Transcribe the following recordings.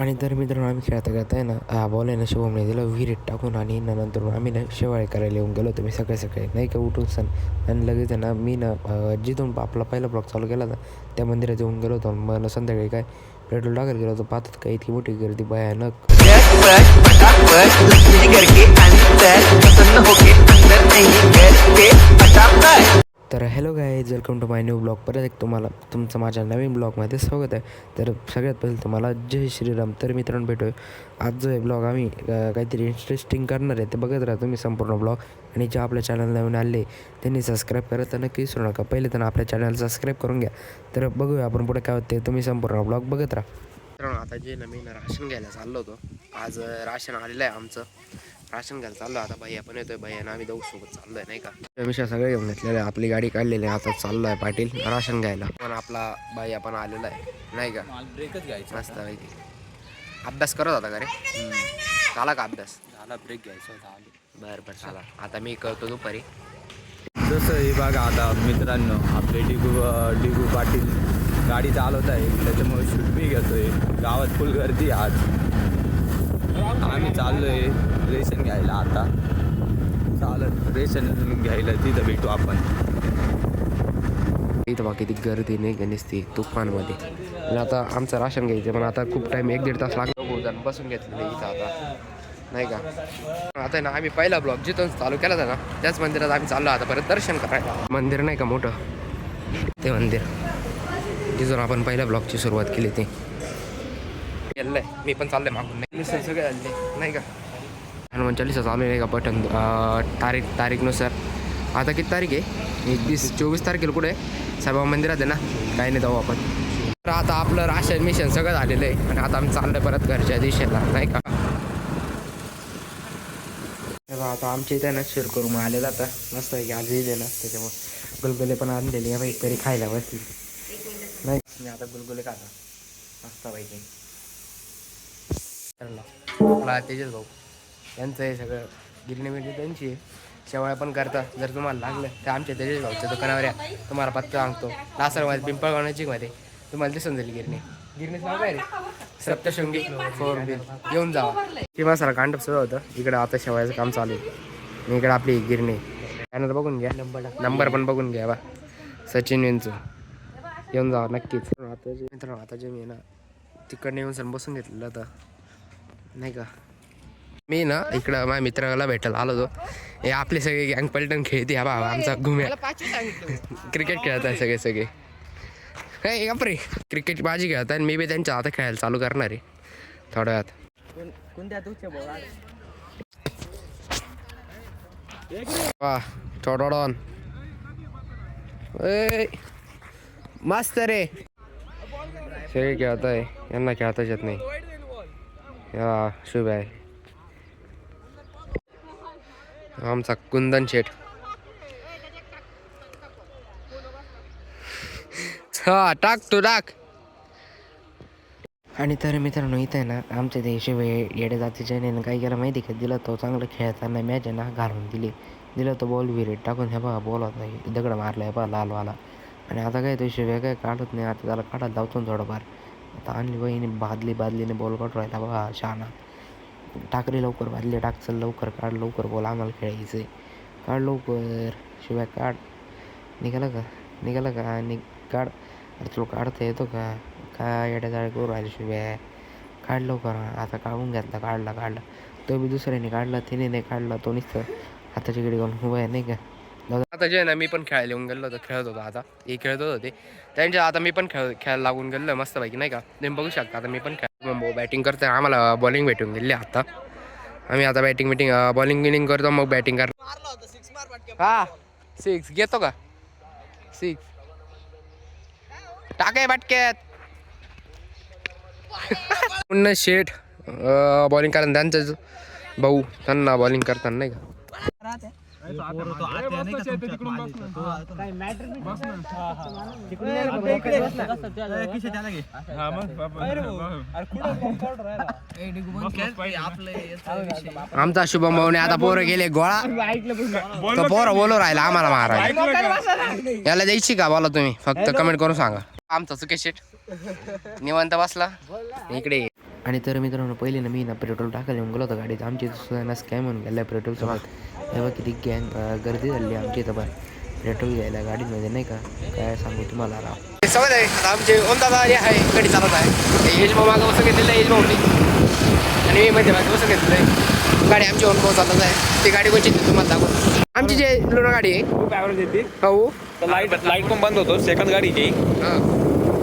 आणि तर मित्रांनो आम्ही खेळता आहे ना बॉल आहे ना शिवमने दिलं विहिरीत टाकून आणि नंतर आम्ही ना शेवाळे करायला येऊन गेलो होतो. मी सकाळी सकाळी नाही का उठून सण आणि लगेच आहे ना मी ना जिथून आपला पहिला ब्लॉक चालू केला होता त्या मंदिरात येऊन गेलो होतो. मग संध्याकाळी काय पेट्रोल टाकायला गेलो होतो. पाहतात काय इतकी मोठी गर्दी भयानक. तर hello guys, welcome to my new blog. परत एक तुम्हाला तुमचं माझ्या नवीन ब्लॉगमध्ये स्वागत आहे. तर सगळ्यात पहिले तुम्हाला जय श्रीराम. तर मित्रांनो भेटूया आज जो आहे ब्लॉग आम्ही काहीतरी इंटरेस्टिंग करणार आहे ते बघत राहा तुम्ही संपूर्ण ब्लॉग. आणि जे आपल्या चॅनल नवीन आले त्यांनी सबस्क्राईब करत तर नक्की विसरू नका. पहिले तर आपल्या चॅनल सबस्क्राईब करून घ्या. तर बघूया आपण पुढे काय होते, तुम्ही संपूर्ण ब्लॉग बघत राहा. मित्रांनो आता जे नवीन राशन घ्यायला चाललो होतो. आज राशन आलेलं आहे आमचं. राशन घ्यायला चाललो आता. भैया पण येतोय, भैया आम्ही दोघं सोबत चाललो आहे नाही का. मिशा सगळे घेऊन घेतलेले आहे. आपली गाडी काढलेली आहे. आता चाललो आहे पाटील राशन घ्यायला. पण आपला भैया पण आलेला आहे नाही का. ब्रेकच घ्यायचा मस्त माहिती. अभ्यास करत होता का रे? झाला का अभ्यास? झाला, ब्रेक घ्यायचा होता. बरं बरं झाला. आता मी करतो दुपारी. जसं हे बघा आता मित्रांनो, आपले डिगू पाटील गाडी चालवत आहे, त्याच्यामुळे शूट बी घेतोय. गावात फुल गर्दी आज. आम्ही चाललोय रेशन घ्यायला. आता चालत रेशन घ्यायला तिथं भेटू आपण. इथं बघा किती गर्दी नाही का नसती तुफानमध्ये. आणि आता आमचं राशन घ्यायचं पण आता खूप टाईम 1-1.5 तास लागतो. जण बसून घेतलेलं इथं आता नाही का. आता ना आम्ही पहिला ब्लॉग जिथून चालू केला होता ना त्याच मंदिरात आम्ही चाललो आता परत दर्शन करायला. मंदिर नाही का मोठं ते मंदिर जिथून आपण पहिल्या ब्लॉगची सुरुवात केली ती गेलंय. मी पण चाललोय मागून नाही सगळे आले नाही का. हनुमान चालीसा चालू नाही का पठण तारीखनुसार. आता किती तारीख आहे? 24 तारखेला कुठे साईबाबा मंदिरात आहे ना. काही नाही जाऊ आपण. तर आता आपलं राशन मिशन सगळं झालेलं आहे आणि आता आम्ही चाललोय परत घरच्या दिशेला नाही का. आता आमच्या इथे ना शिरकरून आलेला आता मस्त आहे की आज येईल ना त्याच्यामुळे गुलगुले पण आणलेले आहे तरी खायला बसली नाही. मी आता गुलगुले खाता मस्त पाहिजे. आपला तेजस भाऊ यांचं हे सगळं गिरणी मिरणी त्यांची आहे. शेवाळ्या पण करतात. जर तुम्हाला लागलं तर आमच्या तेजस भाऊच्या दुकानावर या, तुम्हाला पत्ता सांगतो. लासरमध्ये पिंपळगाव नजीकमध्ये तुम्हाला दिसून जाईल गिरणी. गिरणीचं नाव काय रे? सप्तशृंगी 4 बिल. येऊन जावा. किंवा सर कांडप सुरू होतं इकडं. आता शेवायचं काम चालू आहे. इकडं आपली गिरणी. चॅनल बघून घ्या, नंबर पण बघून घ्या बा. सचिन यांचं येऊन जावा नक्कीच. आता जे मी ना तिकडनं येऊन सर बसून घेतलेलं आता नाही का. मी ना इकडं माझ्या मित्राला भेटायला आलो होतो. हे आपले सगळे गँग पलटण खेळते हा बाबा आमचा घुम्या. क्रिकेट खेळत आहे सगळे काय गप्रे. क्रिकेट बाजी खेळत आहे. मी बी त्यांच्या आता खेळायला चालू करणार आहे थोड्या वेळात. वा चोडॉन मस्त रे. सगळे खेळत आहे. यांना खेळताच येत नाही. या शुभ आहे आमचा कुंदन शेठ. हा टाक तू टाक. आणि तर मित्रांनो इथं आहे ना आमच्या ते शिवाय येडे जातीच्या याने काय केलं माहिती का. दिला तो चांगलं खेळताना मॅच आहे ना घालून दिलं तो बॉल विहिरीत टाकून. हे बघा बॉल होता दगड मारला आहे बघा लालवाला. आणि आता काय तो शिवाय काय काढत नाही. आता त्याला काढायला लावतो थोडंफार. आता आणली बहिणी बादलीने बॉल काढून राहिला बघा शहाणा. टाकले लवकर बादली टाक. चल लवकर काढ लवकर बॉल आम्हाला खेळायचं आहे. काढ लवकर शिवाय काढ. निघाला का काढ. अरे तुला काढता येतो का काय येड्या जाळे करू राहिले शिवाय. काढ लवकर. आता काढून घेतला काढला तो बी दुसऱ्याने काढला. तिने नाही काढला. तो नुसतं हाताची गिडी घेऊन उभा आहे नाही का. आता जे ना मी पण खेळायला येऊन गेलो होतो. खेळत होतो आता हे खेळत होते त्यांच्या. आता मी पण खेळायला लागून गेलो मस्त पैकी नाही का. तुम्ही बघू शकता आता मी पण बॅटिंग करतो. आम्हाला बॉलिंग भेटून गेली आता. आम्ही आता बॉलिंग बिलिंग करतो मग बॅटिंग करतो. हा 6 घेतो का 6 टाके बाटक्यात. पुन्हा शेठ बॉलिंग करताना त्यांचं भाऊ त्यांना बॉलिंग करताना नाही का. आमचा शुभम भाऊने आता पोरं गेले गोळा. तो पोरं बोलू राहिला आम्हाला महाराज. याला द्यायची का बोला तुम्ही फक्त कमेंट करून सांगा. आमचा चुके शेट निवांत बसला इकडे. आणि तर मित्रांनो पहिले ना मी ना पेट्रोल टाकायला येऊन गेलो होतो गाडीत. आमची सुद्धा ना स्कॅम होऊन गेला पेट्रोलसोबत. हे बघ किती गर्दी झाली आमची इथं पण पेट्रोल घ्यायला गाडीमध्ये नाही का. काय सांगू तुम्हाला राव. सवय आहे आता आमचे ओंदादा जे आहे गाडी चालवत आहे. यश भाऊ मागं बसून घेतलेलं आहे यश भाऊनी आणि मी मध्ये मागे बसून घेतलेलं आहे. गाडी आमची ओन भाऊ चालवत आहे. ती गाडी कोणची तुम्हाला दाखवतो. आमची जे लुना गाडी आहे खूप ॲव्हरेज येते. हो लाईट पण बंद होतो सेकंड गाडीची.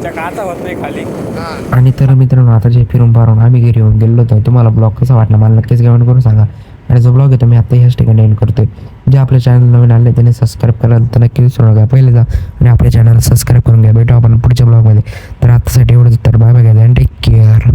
काचा होत नाही खाली. आणि तर मित्रांनो आता जे फिरून पारून आम्ही घरी येऊन गेलो होतो. तुम्हाला ब्लॉग कसा वाटला मला नक्कीच कमेंट करून सांगा. आणि जो ब्लॉग आहे तो मी आता ह्याच ठिकाणी एंड करतोय. जे आपल्या चॅनल नवीन आले त्यांनी सबस्क्राईब करायला तर नक्की विसरू नका. पहिले जा आणि आपल्या चॅनलला सबस्क्राईब करून घ्या. भेटू आपण पुढच्या ब्लॉगमध्ये. तर आतासाठी एवढंच. तर बाय बाय, टेक केअर.